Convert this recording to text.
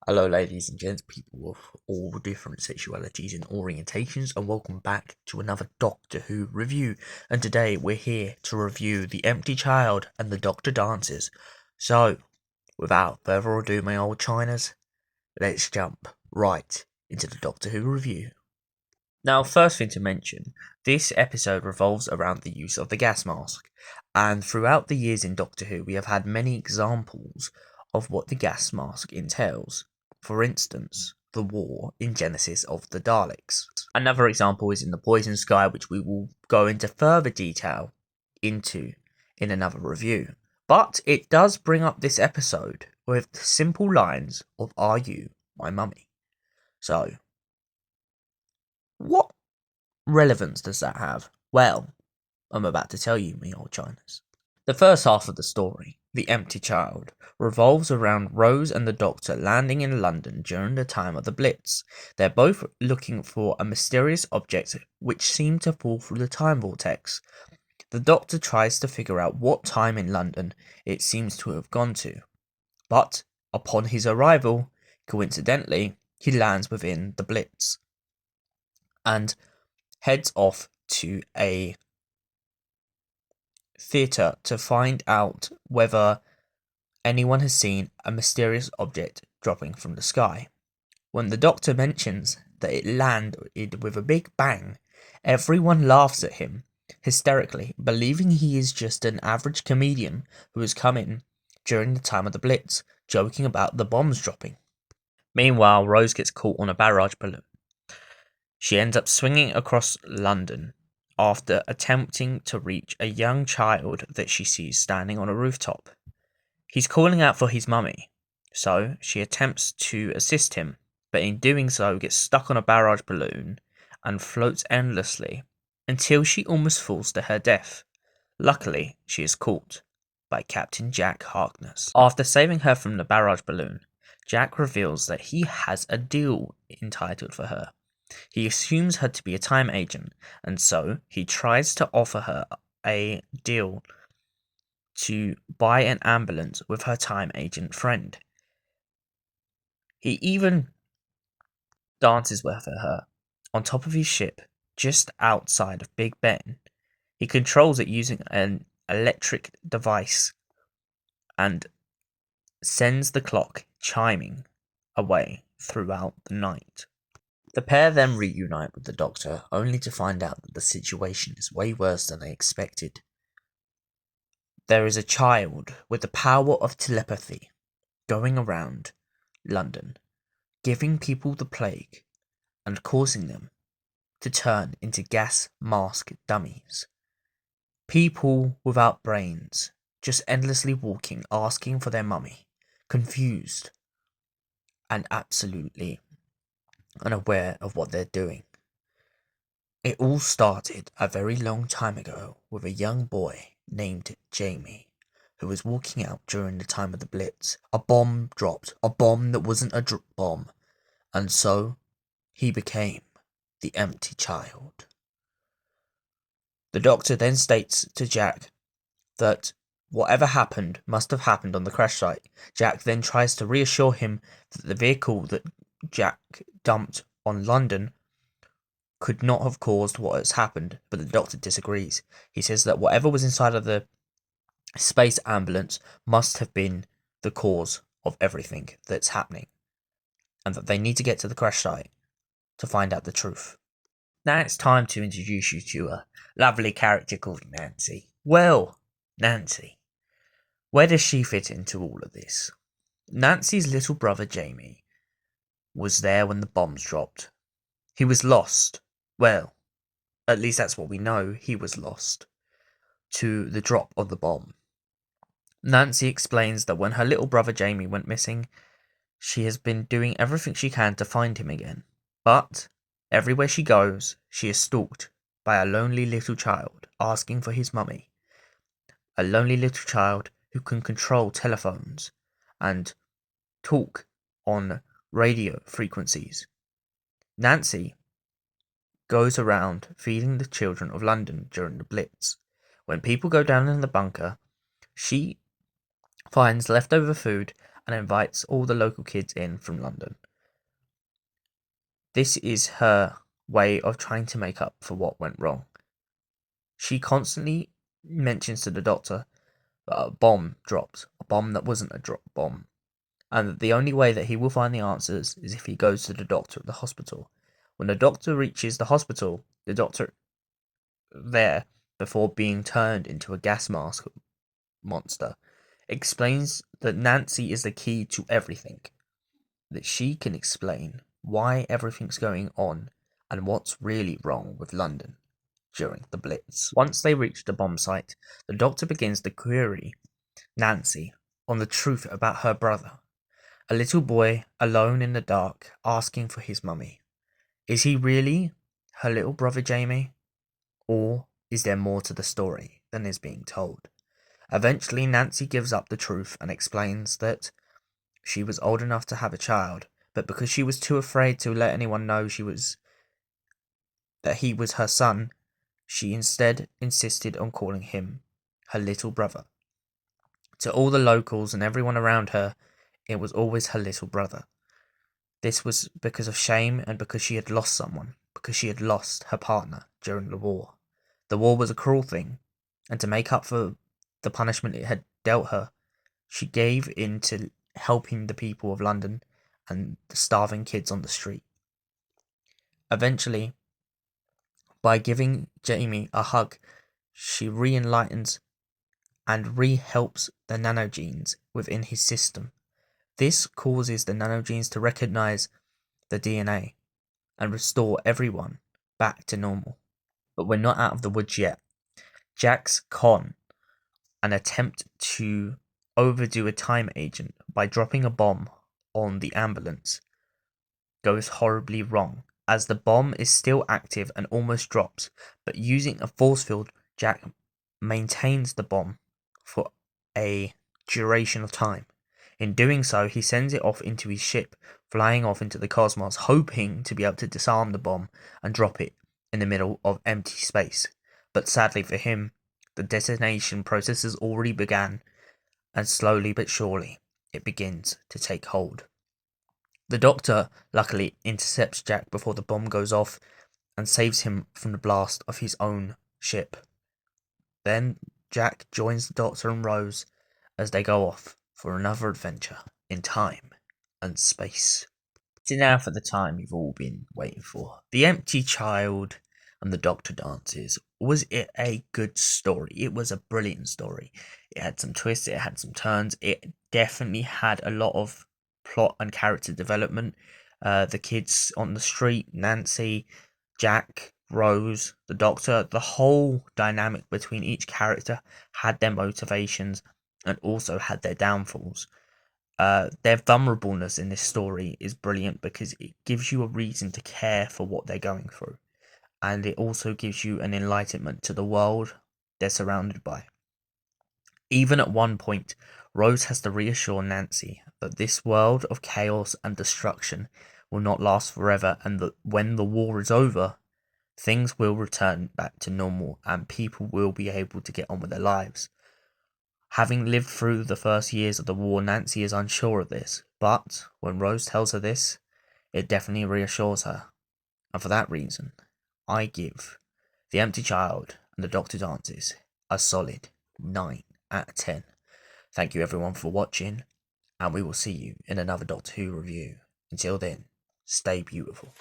Hello, ladies and gents, people of all different sexualities and orientations, and welcome back to another Doctor Who review. And today we're here to review The Empty Child and the Doctor Dances. So, without further ado, my old Chinas, let's jump right into the Doctor Who review. Now, first thing to mention, this episode revolves around the use of the gas mask, and throughout the years in Doctor Who, we have had many examples of what the gas mask entails. For instance, the war in Genesis of the Daleks. Another example is in the Poison Sky, which we will go into further detail into in another review. But it does bring up this episode with the simple lines of "Are you my mummy?" So, what relevance does that have? Well, I'm about to tell you, me old Chinas. The first half of the story, The Empty Child, revolves around Rose and the Doctor landing in London during the time of the Blitz. They're both looking for a mysterious object which seemed to fall through the time vortex. The Doctor tries to figure out what time in London it seems to have gone to. But, upon his arrival, coincidentally, he lands within the Blitz and heads off to a theatre to find out whether anyone has seen a mysterious object dropping from the sky. When the Doctor mentions that it landed with a big bang, everyone laughs at him, hysterically, believing he is just an average comedian who has come in during the time of the Blitz, joking about the bombs dropping. Meanwhile, Rose gets caught on a barrage balloon. She ends up swinging across London after attempting to reach a young child that she sees standing on a rooftop. He's calling out for his mummy, so she attempts to assist him, but in doing so gets stuck on a barrage balloon and floats endlessly until she almost falls to her death. Luckily, she is caught by Captain Jack Harkness. After saving her from the barrage balloon, Jack reveals that he has a deal entitled for her. He assumes her to be a time agent, and so he tries to offer her a deal to buy an ambulance with her time agent friend. He even dances with her on top of his ship just outside of Big Ben. He controls it using an electric device and sends the clock chiming away throughout the night. The pair then reunite with the Doctor, only to find out that the situation is way worse than they expected. There is a child with the power of telepathy going around London, giving people the plague and causing them to turn into gas mask dummies. People without brains, just endlessly walking, asking for their mummy, confused and absolutely unaware of what they're doing. It all started a very long time ago with a young boy named Jamie, who was walking out during the time of the Blitz. A bomb dropped, a bomb that wasn't a bomb, and so he became the Empty Child. The Doctor then states to Jack that whatever happened must have happened on the crash site. Jack then tries to reassure him that the vehicle that Jack dumped on London could not have caused what has happened, but the Doctor disagrees. He says that whatever was inside of the space ambulance must have been the cause of everything that's happening, and that they need to get to the crash site to find out the truth. Now it's time to introduce you to a lovely character called Nancy. Well, Nancy. Where does she fit into all of this? Nancy's little brother Jamie was there when the bombs dropped. He was lost. Well, at least that's what we know, he was lost to the drop of the bomb. Nancy explains that when her little brother Jamie went missing, she has been doing everything she can to find him again. But everywhere she goes, she is stalked by a lonely little child asking for his mummy. A lonely little child who can control telephones and talk on radio frequencies. Nancy goes around feeding the children of London during the Blitz. When people go down in the bunker, she finds leftover food and invites all the local kids in from London. This is her way of trying to make up for what went wrong. She constantly mentions to the doctor that a bomb dropped, a bomb that wasn't a drop bomb, and that the only way that he will find the answers is if he goes to the doctor at the hospital. When the doctor reaches the hospital, the doctor there, before being turned into a gas mask monster, explains that Nancy is the key to everything, that she can explain why everything's going on and what's really wrong with London during the Blitz. Once they reach the bomb site, the doctor begins to query Nancy on the truth about her brother, a little boy alone in the dark asking for his mummy. Is he really her little brother Jamie? Or is there more to the story than is being told? Eventually, Nancy gives up the truth and explains that she was old enough to have a child, but because she was too afraid to let anyone know that he was her son, she instead insisted on calling him her little brother. To all the locals and everyone around her, it was always her little brother. This was because of shame and because she had lost someone, because she had lost her partner during the war. The war was a cruel thing, and to make up for the punishment it had dealt her, she gave in to helping the people of London and the starving kids on the street. Eventually, by giving Jamie a hug, she re-enlightens and re-helps the nanogenes within his system. This causes the nanogenes to recognize the DNA and restore everyone back to normal. But we're not out of the woods yet. Jack's con, an attempt to overdo a time agent by dropping a bomb on the ambulance, goes horribly wrong, as the bomb is still active and almost drops, but using a force field, Jack maintains the bomb for a duration of time. In doing so, he sends it off into his ship, flying off into the cosmos, hoping to be able to disarm the bomb and drop it in the middle of empty space. But sadly for him, the detonation process has already begun, and slowly but surely, it begins to take hold. The Doctor luckily intercepts Jack before the bomb goes off and saves him from the blast of his own ship. Then Jack joins the Doctor and Rose as they go off for another adventure in time and space. So now for the time you've all been waiting for. The Empty Child and the Doctor Dances. Was it a good story? It was a brilliant story. It had some twists, it had some turns, it definitely had a lot of plot and character development. The kids on the street, Nancy, Jack, Rose, the Doctor, the whole dynamic between each character had their motivations and also had their downfalls. Their vulnerableness in this story is brilliant because it gives you a reason to care for what they're going through, and it also gives you an enlightenment to the world they're surrounded by. Even at one point, Rose has to reassure Nancy that this world of chaos and destruction will not last forever, and that when the war is over, things will return back to normal and people will be able to get on with their lives. Having lived through the first years of the war, Nancy is unsure of this, but when Rose tells her this, it definitely reassures her. And for that reason, I give The Empty Child and the Doctor Dances a solid 9 out of 10. Thank you everyone for watching, and we will see you in another Doctor Who review. Until then, stay beautiful.